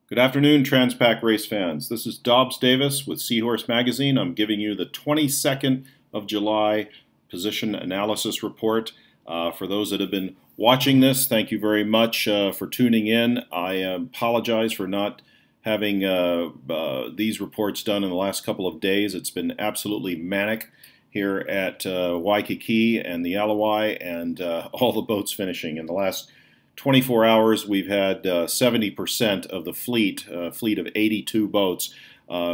Good afternoon, Transpac race fans. This is Dobbs Davis with Seahorse Magazine. I'm giving you the 22nd of July position analysis report. For those that have been watching this, thank you very much for tuning in. I apologize for not having these reports done in the last couple of days. It's been absolutely manic here at Waikiki and the Alawai and all the boats finishing. In the last 24 hours, we've had 70% of the fleet of 82 boats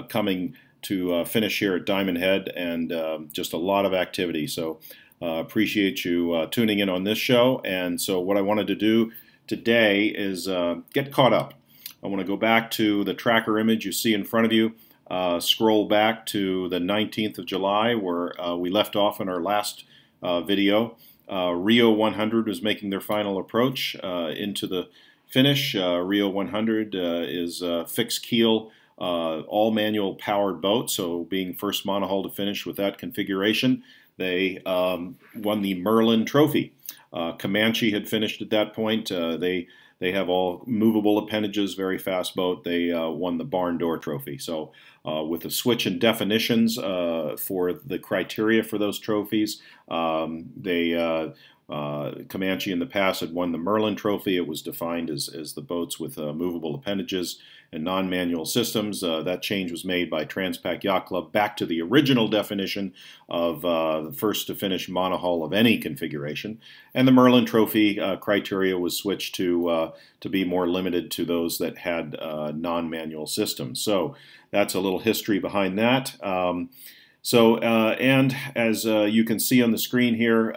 coming to finish here at Diamond Head, and just a lot of activity. So appreciate you tuning in on this show. And so what I wanted to do today is get caught up. I want to go back to the tracker image you see in front of you, scroll back to the 19th of July where we left off in our last video. Rio 100 was making their final approach into the finish. Rio 100 is a fixed keel, all manual powered boat, so being first monohull to finish with that configuration. They won the Merlin Trophy. Comanche had finished at that point. They have all movable appendages, very fast boat. They won the Barn Door Trophy. So with a switch in definitions for the criteria for those trophies, Comanche in the past had won the Merlin Trophy. It was defined as the boats with movable appendages and non-manual systems. That change was made by Transpac Yacht Club back to the original definition of the first to finish monohull of any configuration. And the Merlin Trophy criteria was switched to be more limited to those that had non-manual systems. So that's a little history behind that. And as you can see on the screen here,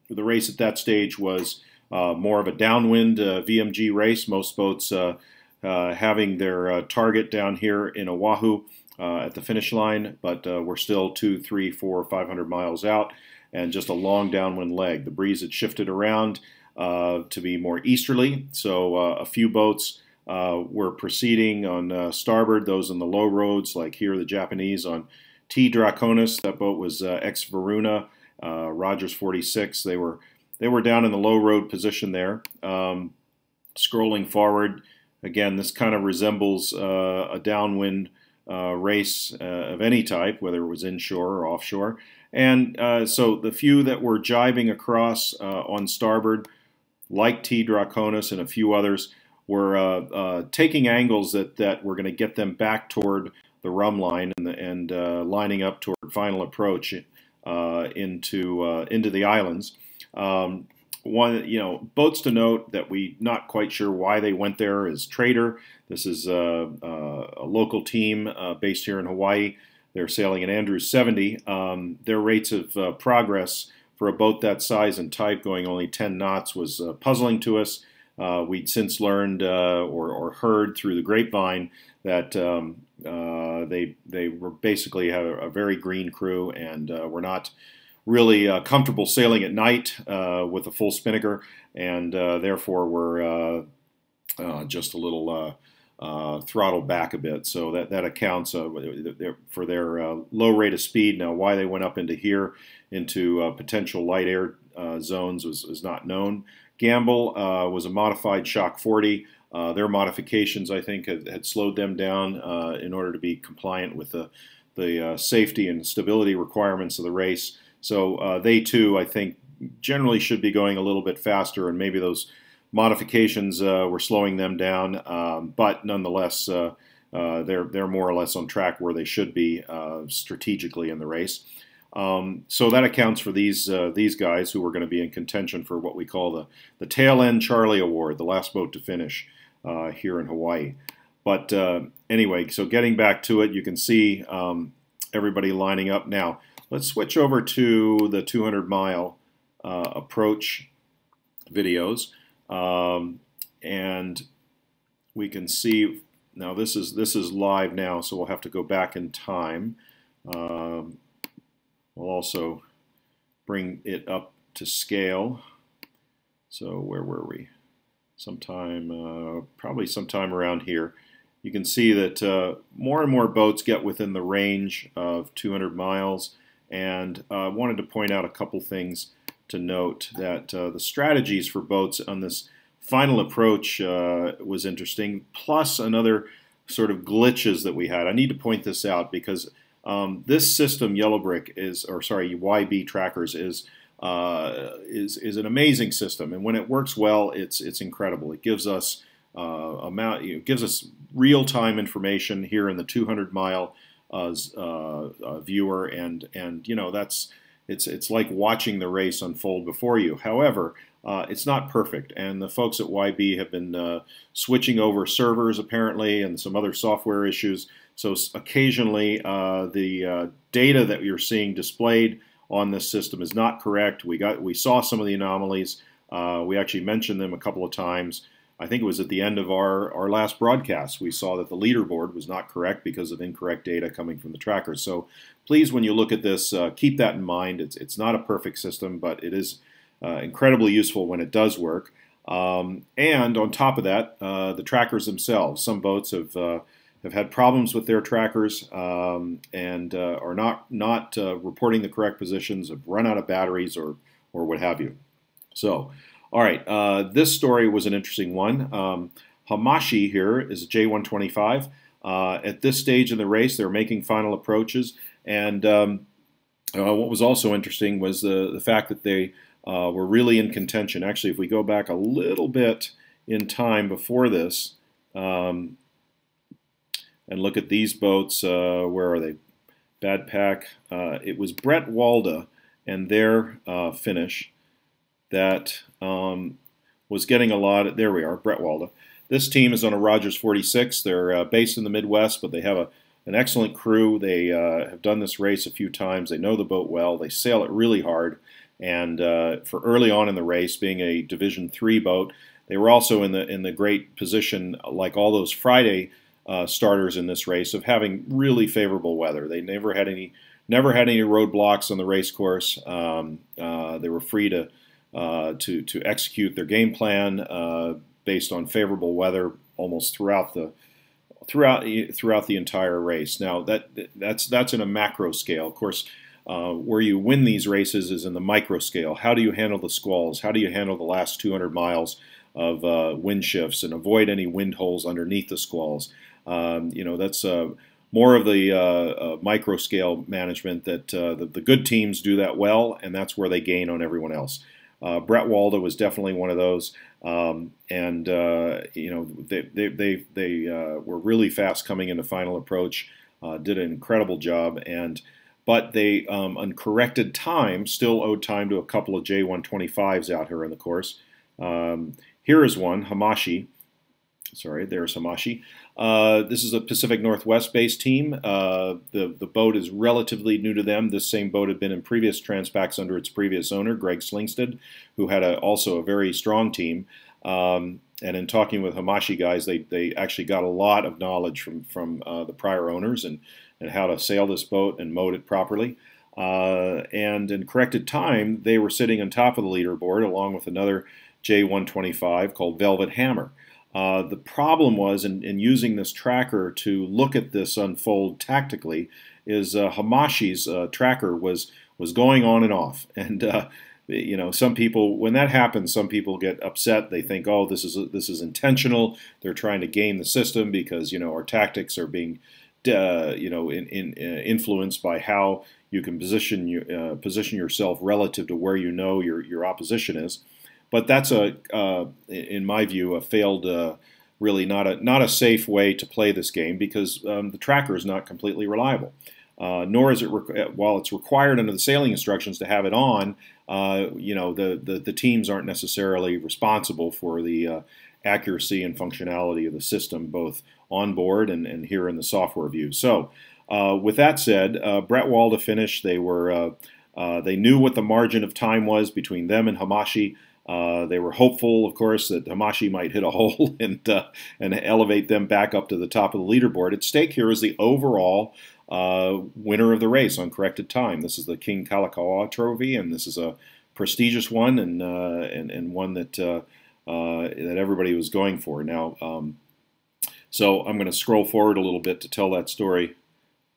the race at that stage was more of a downwind VMG race. Most boats having their target down here in Oahu at the finish line, but we're still 200, 300, 400, 500 miles out and just a long downwind leg. The breeze had shifted around to be more easterly, so a few boats were proceeding on starboard, those on the low roads, like here the Japanese on T. Draconis. That boat was ex-Varuna. Rogers 46. They were down in the low road position there. Scrolling forward, again, this kind of resembles a downwind race of any type, whether it was inshore or offshore. And so the few that were jibing across on starboard, like T. Draconis and a few others, were taking angles that were going to get them back toward the rum line and lining up toward final approach into the islands. Boats to note that we not quite sure why they went there is Trader. This is a local team based here in Hawaii. They're sailing an Andrews 70. Their rates of progress for a boat that size and type going only 10 knots was puzzling to us. We'd since learned or heard through the grapevine that they were basically had a very green crew and were not really comfortable sailing at night with a full spinnaker, and therefore were just a little throttled back a bit. So that accounts for their low rate of speed. Now, why they went up into here into potential light air zones is not known. Gamble was a modified Shock 40. Their modifications, I think, had slowed them down in order to be compliant with the safety and stability requirements of the race. So they, too, I think, generally should be going a little bit faster, and maybe those modifications were slowing them down. But nonetheless, they're more or less on track where they should be strategically in the race. So that accounts for these guys who were going to be in contention for what we call the Tail End Charlie Award, the last boat to finish here in Hawaii. But anyway, so getting back to it, you can see everybody lining up. Now, let's switch over to the 200-mile approach videos. And we can see, now this is live now, so we'll have to go back in time. We'll also bring it up to scale. So where were we? Probably sometime around here. You can see that more and more boats get within the range of 200 miles. And I wanted to point out a couple things to note, that the strategies for boats on this final approach was interesting, plus another sort of glitches that we had. I need to point this out because this system, Yellow Brick, YB Trackers, is an amazing system, and when it works well, it's incredible. It gives us gives us real-time information here in the 200-mile viewer, and it's like watching the race unfold before you. However, it's not perfect, and the folks at YB have been switching over servers apparently, and some other software issues. So occasionally, the data that you're seeing displayed on this system is not correct. We saw some of the anomalies. We actually mentioned them a couple of times. I think it was at the end of our last broadcast. We saw that the leaderboard was not correct because of incorrect data coming from the trackers. So please, when you look at this, keep that in mind. It's not a perfect system, but it is incredibly useful when it does work. And on top of that, the trackers themselves. Some boats have had problems with their trackers and are not reporting the correct positions, have run out of batteries or what have you. So, all right, this story was an interesting one. Hamashi here is a J125. At this stage in the race, they're making final approaches, and what was also interesting was the fact that they were really in contention. Actually, if we go back a little bit in time before this, and look at these boats, where are they? Bad Pack. It was Brett Walda and their finish that was getting a lot of, there we are, Brett Walda. This team is on a Rogers 46. They're based in the Midwest, but they have an excellent crew. They have done this race a few times. They know the boat well. They sail it really hard. And for early on in the race, being a Division III boat, they were also in the great position, like all those Friday starters in this race, of having really favorable weather. They never had any roadblocks on the race course. They were free to execute their game plan based on favorable weather almost throughout the entire race. Now that's in a macro scale. Of course, where you win these races is in the micro scale. How do you handle the squalls? How do you handle the last 200 miles of wind shifts and avoid any wind holes underneath the squalls? That's more of the micro scale management that the good teams do that well, and that's where they gain on everyone else. Brett Walda was definitely one of those, they were really fast coming into final approach, did an incredible job, but they on corrected time still owed time to a couple of J125s out here in the course. Here is one, Hamashi. Sorry, there's Hamashi. This is a Pacific Northwest-based team. The boat is relatively new to them. This same boat had been in previous Transpacs under its previous owner, Greg Slingsted, who had also a very strong team. And in talking with Hamashi guys, they actually got a lot of knowledge from the prior owners and how to sail this boat and mode it properly. And in corrected time, they were sitting on top of the leaderboard along with another J125 called Velvet Hammer. The problem was in using this tracker to look at this unfold tactically is Hamashi's tracker was going on and off, and some people, when that happens, some people get upset. They think, oh, this is intentional. They're trying to game the system because our tactics are being influenced by how you can position yourself relative to where your opposition is. But that's in my view, a failed, really not a safe way to play this game, because the tracker is not completely reliable. Nor is it, while it's required under the sailing instructions to have it on, the teams aren't necessarily responsible for the accuracy and functionality of the system, both on board and here in the software view. So, with that said, Brett Walda finished. They knew what the margin of time was between them and Hamashi. They were hopeful, of course, that Hamashi might hit a hole and elevate them back up to the top of the leaderboard. At stake here is the overall winner of the race on corrected time. This is the King Kalakaua Trophy, and this is a prestigious one and one that everybody was going for. Now, so I'm going to scroll forward a little bit to tell that story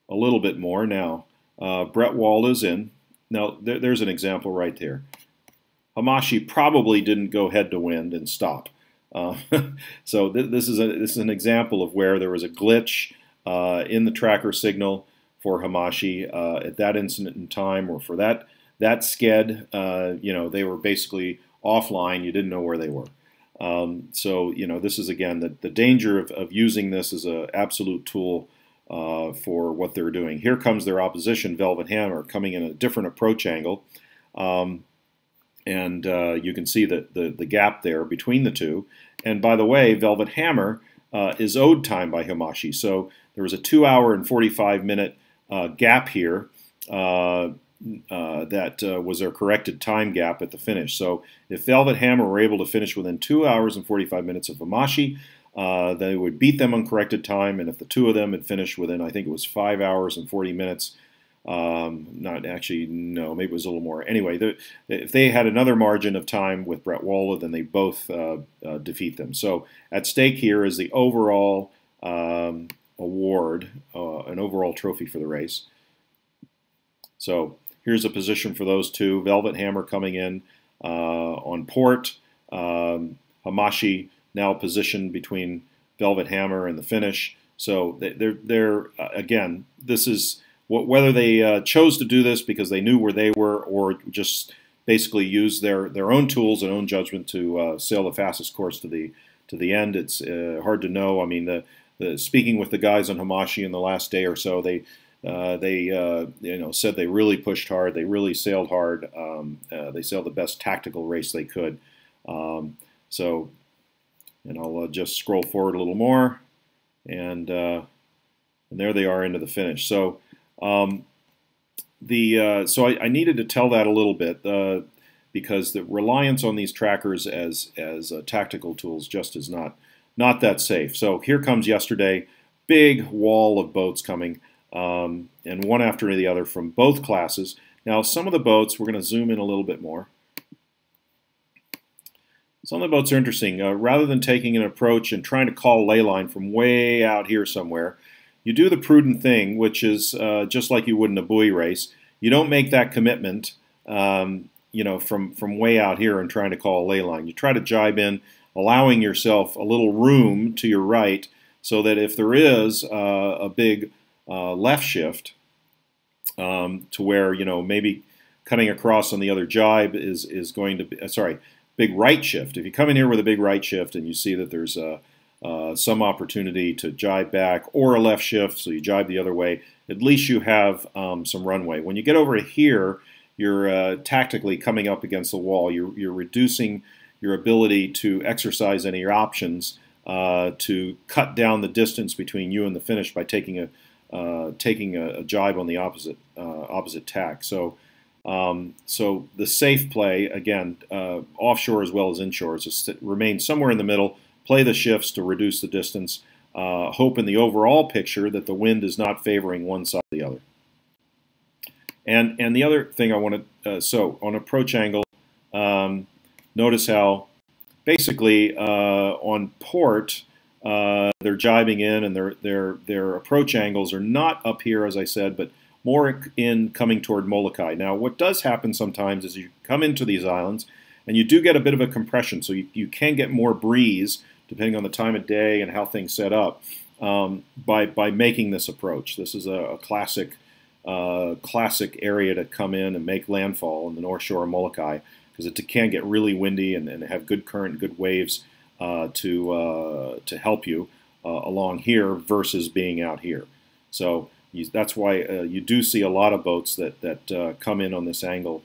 a little bit more. Now, Brett Walda's in. Now, there's an example right there. Hamashi probably didn't go head to wind and stop. Uh, so this is an example of where there was a glitch in the tracker signal for Hamashi at that instant in time, or for that sked. They were basically offline. You didn't know where they were. So this is again the danger of using this as an absolute tool for what they're doing. Here comes their opposition, Velvet Hammer, coming in a different approach angle. And you can see the gap there between the two. And by the way, Velvet Hammer is owed time by Hamashi. So there was a 2 hour and 45-minute gap here that was their corrected time gap at the finish. So if Velvet Hammer were able to finish within 2 hours and 45 minutes of Hamashi, they would beat them on corrected time. And if the two of them had finished within, I think it was 5 hours and 40 minutes, not actually, no, maybe it was a little more. Anyway, if they had another margin of time with Brett Waller, then they both defeat them. So at stake here is the overall award, an overall trophy for the race. So here's a position for those two. Velvet Hammer coming in on port. Hamashi now positioned between Velvet Hammer and the finish. So they're again, this is whether they chose to do this because they knew where they were, or just basically use their own tools and own judgment to sail the fastest course to the end. It's hard to know. I mean, speaking with the guys on Hamashi in the last day or so, they said they really pushed hard. They really sailed hard. They sailed the best tactical race they could. And I'll just scroll forward a little more, and there they are into the finish. So I needed to tell that a little bit because the reliance on these trackers as tactical tools just is not that safe. So here comes yesterday, big wall of boats coming, and one after the other from both classes. Now some of the boats, we're going to zoom in a little bit more. Some of the boats are interesting. Rather than taking an approach and trying to call ley line from way out here somewhere, you do the prudent thing, which is just like you would in a buoy race. You don't make that commitment, from way out here and trying to call a ley line. You try to jibe in, allowing yourself a little room to your right, so that if there is a big left shift, to where maybe cutting across on the other jibe is going to be big right shift. If you come in here with a big right shift and you see that there's some opportunity to jibe back, or a left shift, so you jibe the other way, at least you have some runway. When you get over here, you're tactically coming up against the wall. You're reducing your ability to exercise any of your options to cut down the distance between you and the finish by taking a jibe on the opposite tack. So the safe play, again, offshore as well as inshore, is to remain somewhere in the middle, play the shifts to reduce the distance, hope in the overall picture that the wind is not favoring one side or the other. And the other thing I want to, so on approach angle, notice how basically on port, they're jibing in, and their approach angles are not up here, as I said, but more in coming toward Molokai. Now, what does happen sometimes is you come into these islands, and you do get a bit of a compression, so you can get more breeze, depending on the time of day and how things set up, by making this approach. This is a classic area to come in and make landfall in the North Shore of Molokai, because it can get really windy and have good current, good waves to help you along here versus being out here. So that's why you do see a lot of boats that come in on this angle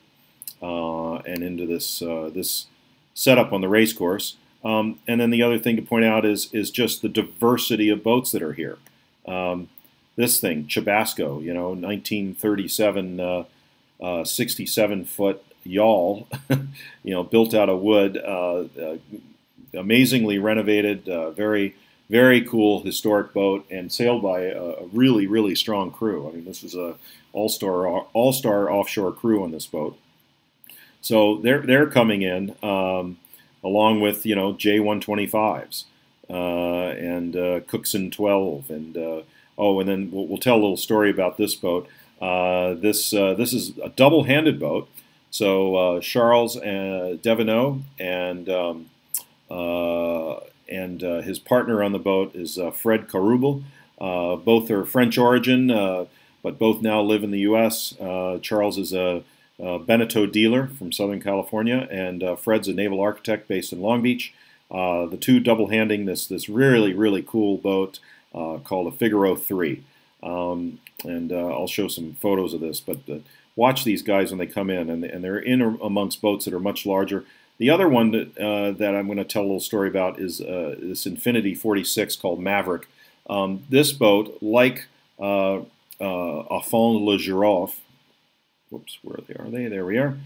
and into this setup on the race course. And then the other thing to point out is just the diversity of boats that are here. This thing, Chabasco, 1937, 67-foot yawl, built out of wood, amazingly renovated, very, very cool historic boat, and sailed by a really, really strong crew. I mean, this was a all-star offshore crew on this boat. So they're coming in along with J125s and Cookson 12, and and then we'll tell a little story about this boat. This is a double-handed boat. So Charles Devenot and and his partner on the boat is Fred Carubel. Both are French origin, but both now live in the U.S. Charles is a Beneteau dealer from Southern California, and Fred's a naval architect based in Long Beach. The two double-handing this really cool boat called a Figaro 3. And I'll show some photos of this, but watch these guys when they come in, and they're in amongst boats that are much larger. The other one that I'm going to tell a little story about is this Infinity 46 called Maverick. This boat, like Affont le Giraffe, whoops, where are they? There we are.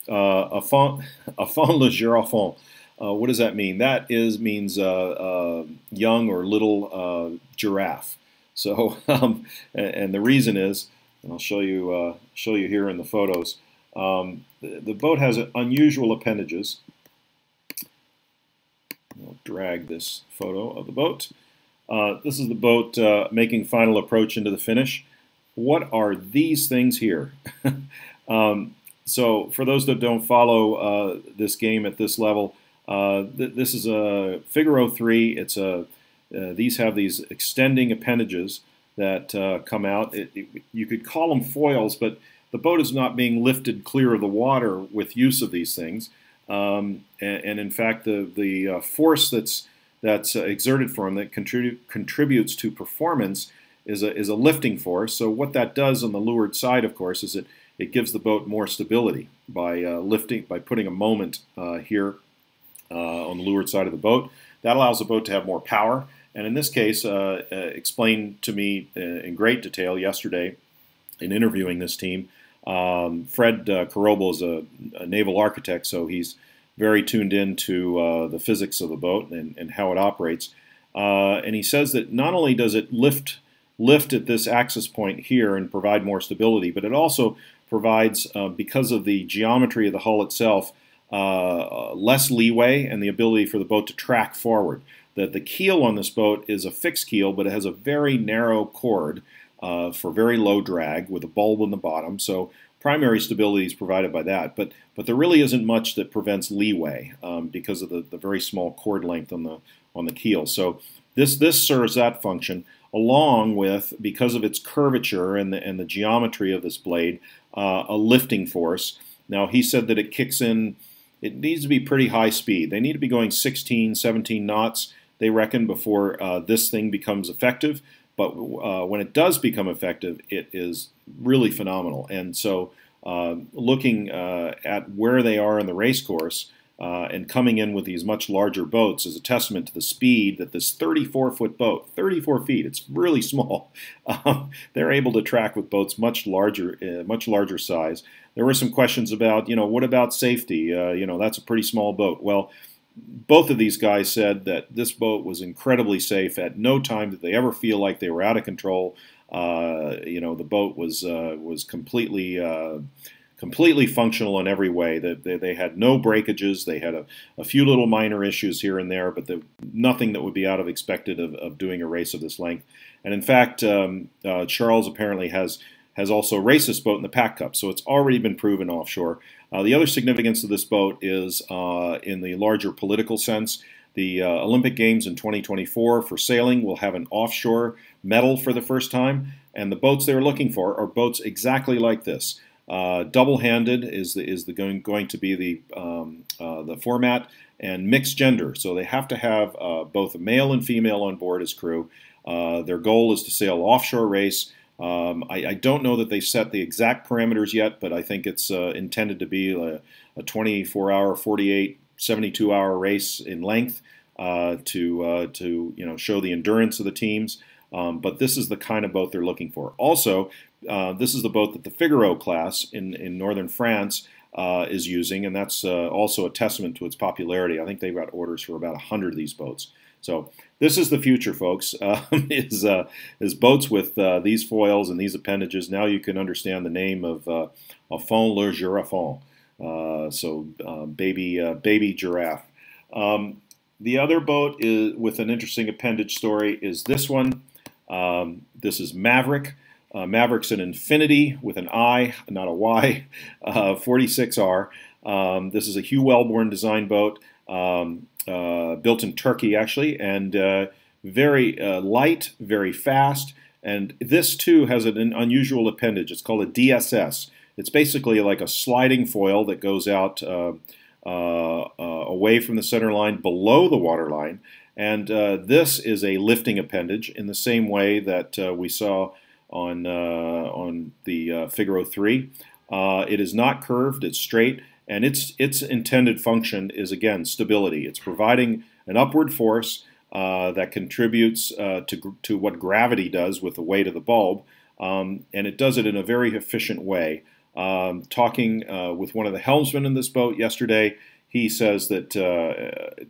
Affont le Giraffe. What does that mean? That means young or little giraffe. So, and the reason is, and I'll show you here in the photos. The boat has unusual appendages. I'll drag this photo of the boat. This is the boat making final approach into the finish. What are these things here? So for those that don't follow this game at this level, this is a Figaro 3. It's these have these extending appendages that come out. You could call them foils, but the boat is not being lifted clear of the water with use of these things. And in fact, the force that's exerted from them that contributes to performance is a lifting force. So what that does on the leeward side, of course, is it gives the boat more stability by putting a moment here on the leeward side of the boat. That allows the boat to have more power. And in this case, explained to me in great detail yesterday in interviewing this team, Fred Carobel is a naval architect, so he's very tuned into the physics of the boat and how it operates. And he says that not only does it lift at this axis point here and provide more stability, but it also provides, because of the geometry of the hull itself, less leeway and the ability for the boat to track forward. The keel on this boat is a fixed keel, but it has a very narrow chord for very low drag with a bulb on the bottom. So primary stability is provided by that. But there really isn't much that prevents leeway because of the very small chord length on the keel. So this serves that function, along with, because of its curvature and the geometry of this blade, a lifting force. Now, he said that it kicks in. It needs to be pretty high speed. They need to be going 16, 17 knots, they reckon, before this thing becomes effective. But when it does become effective, it is really phenomenal. And so looking at where they are in the race course and coming in with these much larger boats is a testament to the speed that this 34-foot boat, 34 feet, it's really small, they're able to track with boats much larger size. There were some questions about, what about safety? That's a pretty small boat. Well, both of these guys said that this boat was incredibly safe. At no time did they ever feel like they were out of control. The boat was completely functional in every way. They had no breakages. They had a few little minor issues here and there, but nothing that would be out of expected of doing a race of this length. And in fact, Charles apparently has also raced this boat in the Pac Cup, so it's already been proven offshore. The other significance of this boat is in the larger political sense. The Olympic Games in 2024 for sailing will have an offshore medal for the first time, and the boats they're looking for are boats exactly like this. Double-handed is going to be the format, and mixed gender. So they have to have both a male and female on board as crew. Their goal is to sail offshore race. I don't know that they set the exact parameters yet, but I think it's intended to be a 24-hour, 48, 72-hour race in length to show the endurance of the teams. But this is the kind of boat they're looking for. Also, this is the boat that the Figaro class in northern France is using, and that's also a testament to its popularity. I think they've got orders for about 100 of these boats. So this is the future, folks, is boats with these foils and these appendages. Now you can understand the name of Affont le Giraffe, baby giraffe. The other boat is, with an interesting appendage story, is this one. This is Maverick. Maverick's an Infinity with an I, not a Y, 46R. This is a Hugh Wellborn design boat. built in Turkey actually, and very light, very fast. And this too has an unusual appendage. It's called a DSS. It's basically like a sliding foil that goes out away from the center line below the water line. And this is a lifting appendage in the same way that we saw on the Figaro 3. It is not curved, it's straight, and its intended function is, again, stability. It's providing an upward force that contributes to what gravity does with the weight of the bulb, and it does it in a very efficient way. Talking with one of the helmsmen in this boat yesterday, he says that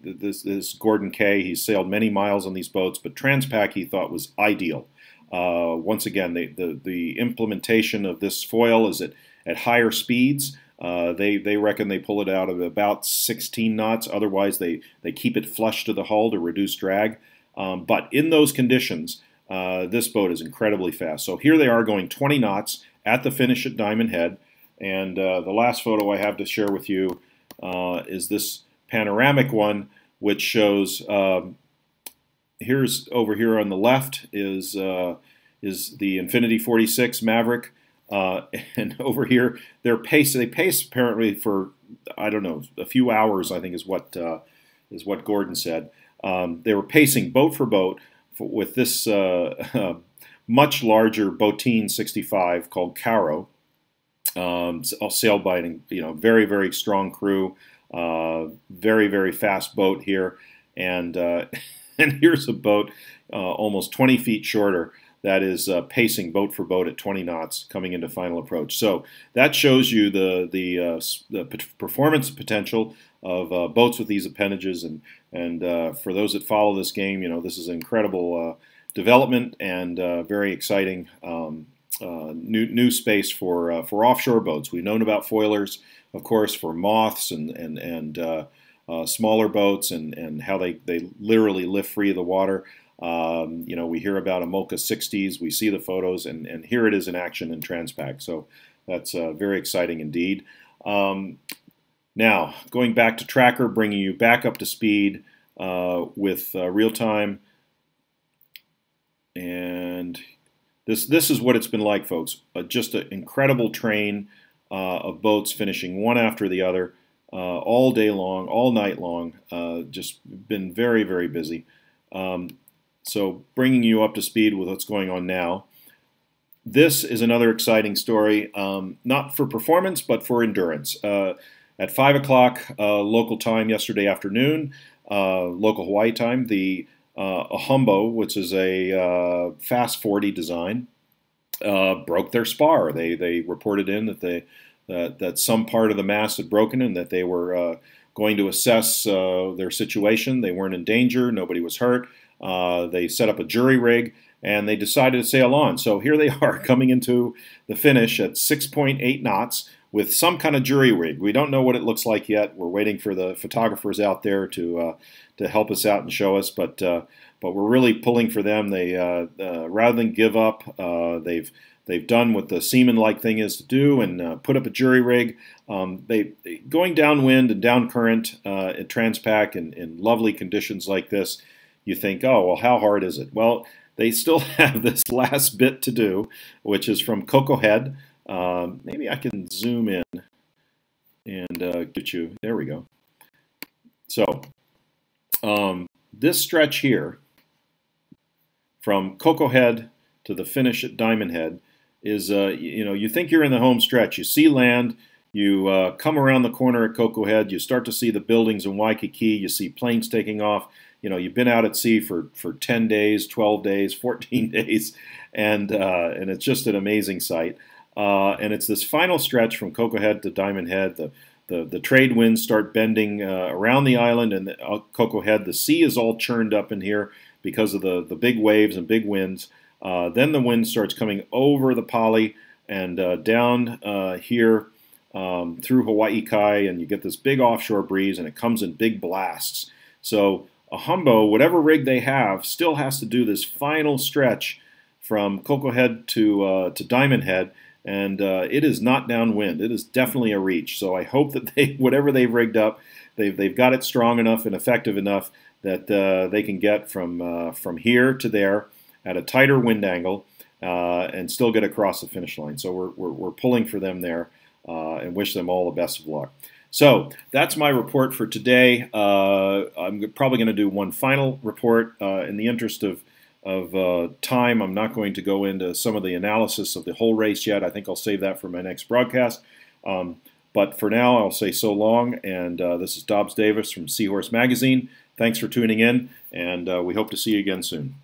this Gordon Kay, he's sailed many miles on these boats, but Transpac he thought was ideal. Once again, the implementation of this foil is at higher speeds. They reckon they pull it out at about 16 knots. Otherwise, they keep it flush to the hull to reduce drag. But in those conditions, this boat is incredibly fast. So here they are going 20 knots at the finish at Diamond Head. And the last photo I have to share with you is this panoramic one, which shows here's over here on the left is the Infinity 46 Maverick, and over here they pace apparently for, I don't know, a few hours, I think is what Gordon said. They were pacing boat for boat with this much larger Botine 65 called Caro. Sailed by an very, very strong crew, very, very fast boat here, and and here's a boat almost 20 feet shorter that is pacing boat for boat at 20 knots coming into final approach. So that shows you the performance potential of boats with these appendages, and for those that follow this game, this is an incredible development and very exciting. New space for offshore boats. We've known about foilers, of course, for moths and smaller boats and how they literally live free of the water. We hear about Amolca 60s. We see the photos, and here it is in action in Transpac. So that's very exciting indeed. Now, going back to Tracker, bringing you back up to speed with real time. And this is what it's been like, folks. Just an incredible train of boats finishing one after the other all day long, all night long. Just been very, very busy. So bringing you up to speed with what's going on now. This is another exciting story, not for performance, but for endurance. At 5 o'clock local time yesterday afternoon, local Hawaii time, the Ahumbo, which is a Fast 40 design, broke their spar. They reported in that that some part of the mast had broken and that they were going to assess their situation. They weren't in danger. Nobody was hurt. They set up a jury rig and they decided to sail on. So here they are coming into the finish at 6.8 knots with some kind of jury rig. We don't know what it looks like yet. We're waiting for the photographers out there to help us out and show us, but we're really pulling for them. They rather than give up, they've done what the seaman-like thing is to do and put up a jury rig. Going downwind and down current at Transpac in lovely conditions like this, you think, oh well, how hard is it? Well, they still have this last bit to do, which is from Coco Head. Maybe I can zoom in and get you. There we go. So this stretch here, from Coco Head to the finish at Diamond Head, is you think you're in the home stretch. You see land. You come around the corner at Coco Head. You start to see the buildings in Waikiki. You see planes taking off. You've been out at sea for 10 days, 12 days, 14 days, and it's just an amazing sight. And it's this final stretch from Coco Head to Diamond Head. The trade winds start bending around the island, and Coco Head, the sea is all churned up in here because of the big waves and big winds. Then the wind starts coming over the Pali and down here through Hawaii Kai, and you get this big offshore breeze, and it comes in big blasts. So Ahumbo, whatever rig they have, still has to do this final stretch from Coco Head to Diamond Head, and it is not downwind. It is definitely a reach. So I hope that whatever they've rigged up, they've got it strong enough and effective enough that they can get from here to there at a tighter wind angle and still get across the finish line. So we're pulling for them there and wish them all the best of luck. So that's my report for today. I'm probably going to do one final report in the interest of time. I'm not going to go into some of the analysis of the whole race yet. I think I'll save that for my next broadcast. But for now, I'll say so long. And this is Dobbs Davis from Seahorse Magazine. Thanks for tuning in, and we hope to see you again soon.